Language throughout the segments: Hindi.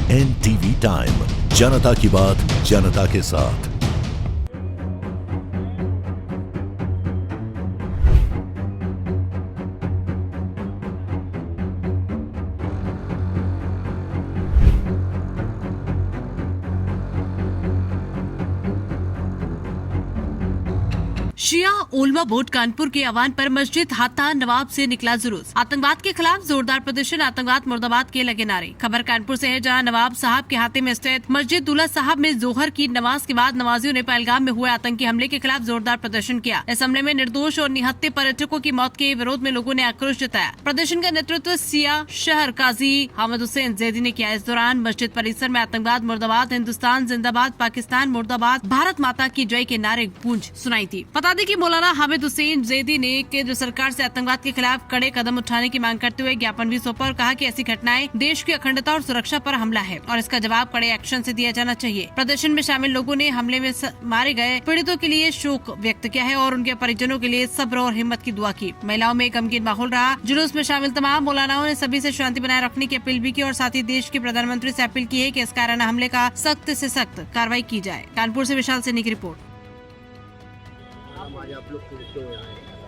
NTV टाइम, जनता की बात जनता के साथ। शिया उलमा बोर्ड कानपुर के आह्वान पर मस्जिद हाता नवाब से निकला जुलूस। आतंकवाद के खिलाफ जोरदार प्रदर्शन, आतंकवाद मुर्दाबाद के लगे नारे। खबर कानपुर से है, जहां नवाब साहब के हाथे में स्थित मस्जिद दूल्हा साहब में जोहर की नमाज के बाद नमाजियों ने पहलगाम में हुए आतंकी हमले के खिलाफ जोरदार प्रदर्शन किया। इस हमले में निर्दोष और निहत्थे पर्यटकों की मौत के विरोध में लोगों ने आक्रोश जताया। प्रदर्शन का नेतृत्व सिया शहर काजी हामिद हुसैन जैदी ने किया। इस दौरान मस्जिद परिसर में आतंकवाद मुर्दाबाद, हिंदुस्तान जिंदाबाद, पाकिस्तान मुर्दाबाद, भारत माता की जय के नारे गूंज सुनाई थी। बता दें कि मौलाना हामिद हुसैन जैदी ने केंद्र सरकार से आतंकवाद के खिलाफ कड़े कदम उठाने की मांग करते हुए ज्ञापन भी सौंपा और कहा कि ऐसी घटनाएं देश की अखंडता और सुरक्षा पर हमला है और इसका जवाब कड़े एक्शन से दिया जाना चाहिए। प्रदर्शन में शामिल लोगों ने हमले में मारे गए पीड़ितों के लिए शोक व्यक्त किया है और उनके परिजनों के लिए सब्र और हिम्मत की दुआ की। महिलाओं में गमगीन माहौल रहा। जुलूस में शामिल तमाम मौलानाओं ने सभी से शांति बनाए रखने की अपील भी की और साथ ही देश के प्रधानमंत्री से अपील की है कि इस कायराना हमले का सख्त से सख्त कार्रवाई की जाए। कानपुर से विशाल सैनी की रिपोर्ट।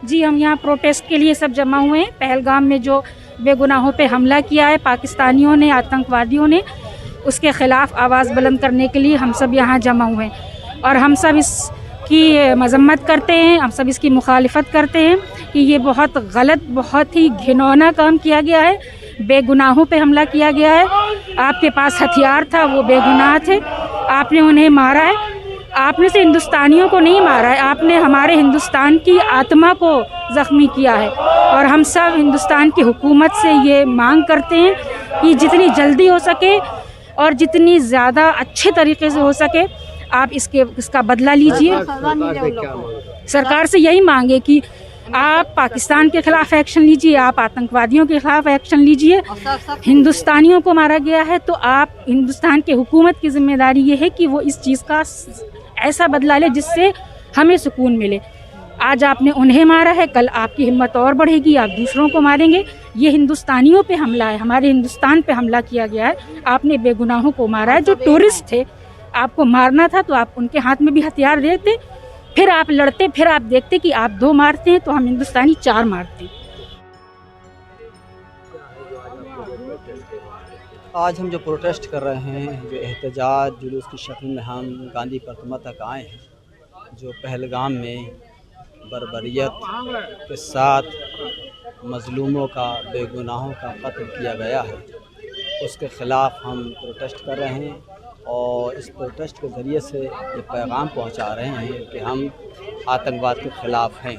जी, हम यहाँ प्रोटेस्ट के लिए सब जमा हुए हैं। पहलगाम में जो बेगुनाहों पे हमला किया है पाकिस्तानियों ने, आतंकवादियों ने, उसके खिलाफ आवाज़ बुलंद करने के लिए हम सब यहाँ जमा हुए हैं और हम सब इसकी मजम्मत करते हैं, हम सब इसकी मुखालिफत करते हैं कि ये बहुत गलत, बहुत ही घिनौना काम किया गया है। बेगुनाहों पे हमला किया गया है। आपके पास हथियार था, वो बेगुनाह थे, आपने उन्हें मारा है। आपने से हिंदुस्तानियों को नहीं मारा है, आपने हमारे हिंदुस्तान की आत्मा को ज़ख्मी किया है। और हम सब हिंदुस्तान की हुकूमत से ये मांग करते हैं कि जितनी जल्दी हो सके और जितनी ज़्यादा अच्छे तरीके से हो सके आप इसका बदला लीजिए। सरकार से यही मांगे कि आप पाकिस्तान के खिलाफ एक्शन लीजिए, आप आतंकवादियों के खिलाफ एक्शन लीजिए। हिंदुस्तानियों को मारा गया है तो आप हिंदुस्तान के हुकूमत की जिम्मेदारी ये है कि वो इस चीज़ का ऐसा बदला ले जिससे हमें सुकून मिले। आज आपने उन्हें मारा है, कल आपकी हिम्मत और बढ़ेगी, आप दूसरों को मारेंगे। ये हिंदुस्तानियों पे हमला है, हमारे हिंदुस्तान पे हमला किया गया है। आपने बेगुनाहों को मारा है, जो टूरिस्ट थे। आपको मारना था तो आप उनके हाथ में भी हथियार देते, फिर आप लड़ते, फिर आप देखते कि आप 2 मारते हैं तो हम हिंदुस्तानी 4 मारते हैं। आज हम जो प्रोटेस्ट कर रहे हैं, जो एहतजाज जुलूस की शक्ल में हम गांधी प्रतिमा तक आए हैं, जो पहलगाम में बर्बरियत के साथ मजलूमों का, बेगुनाहों का कत्ल किया गया है, उसके ख़िलाफ़ हम प्रोटेस्ट कर रहे हैं और इस प्रोटेस्ट के ज़रिए से ये पैगाम पहुंचा रहे हैं कि हम आतंकवाद के ख़िलाफ़ हैं।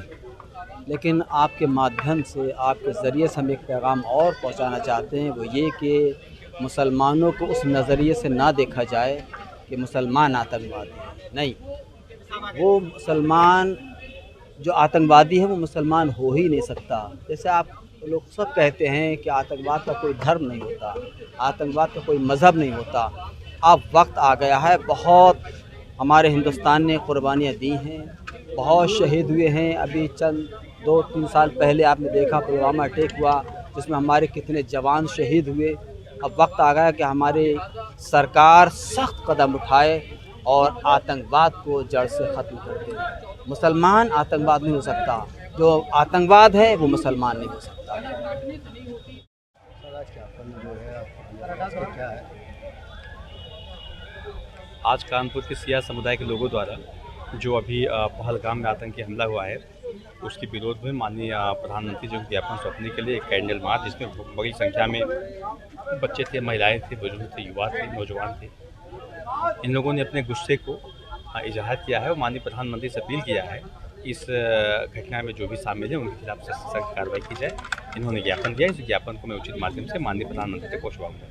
लेकिन आपके माध्यम से, आपके ज़रिए से हम एक पैगाम और पहुंचाना चाहते हैं, वो ये कि मुसलमानों को उस नज़रिए से ना देखा जाए कि मुसलमान आतंकवादी हैं। नहीं, वो मुसलमान जो आतंकवादी है वो मुसलमान हो ही नहीं सकता। जैसे आप लोग सब कहते हैं कि आतंकवाद का कोई धर्म नहीं होता, आतंकवाद का कोई मज़हब नहीं होता। अब वक्त आ गया है, बहुत हमारे हिंदुस्तान ने कुर्बानियाँ दी हैं, बहुत शहीद हुए हैं। अभी चंद 2-3 साल पहले आपने देखा पुलवामा अटैक हुआ, जिसमें हमारे कितने जवान शहीद हुए। अब वक्त आ गया कि हमारी सरकार सख्त कदम उठाए और आतंकवाद को जड़ से ख़त्म कर दे। मुसलमान आतंकवाद नहीं हो सकता, जो आतंकवाद है वो मुसलमान नहीं हो सकता। आज कानपुर के सिया समुदाय के लोगों द्वारा जो अभी पहलगाम में आतंकी हमला हुआ है, उसके विरोध में माननीय प्रधानमंत्री जी को ज्ञापन सौंपने के लिए एक कैंडल मार्च, जिसमें बड़ी संख्या में बच्चे थे, महिलाएं थे, बुजुर्ग थे, युवा थे, नौजवान थे, इन लोगों ने अपने गुस्से को इजहार किया है और माननीय प्रधानमंत्री से अपील किया है इस घटना में जो भी शामिल है उनके खिलाफ सख्त कार्रवाई की जाए। इन्होंने ज्ञापन दिया, इस ज्ञापन को मैं उचित माध्यम से माननीय प्रधानमंत्री तक पहुँचवाऊँगा।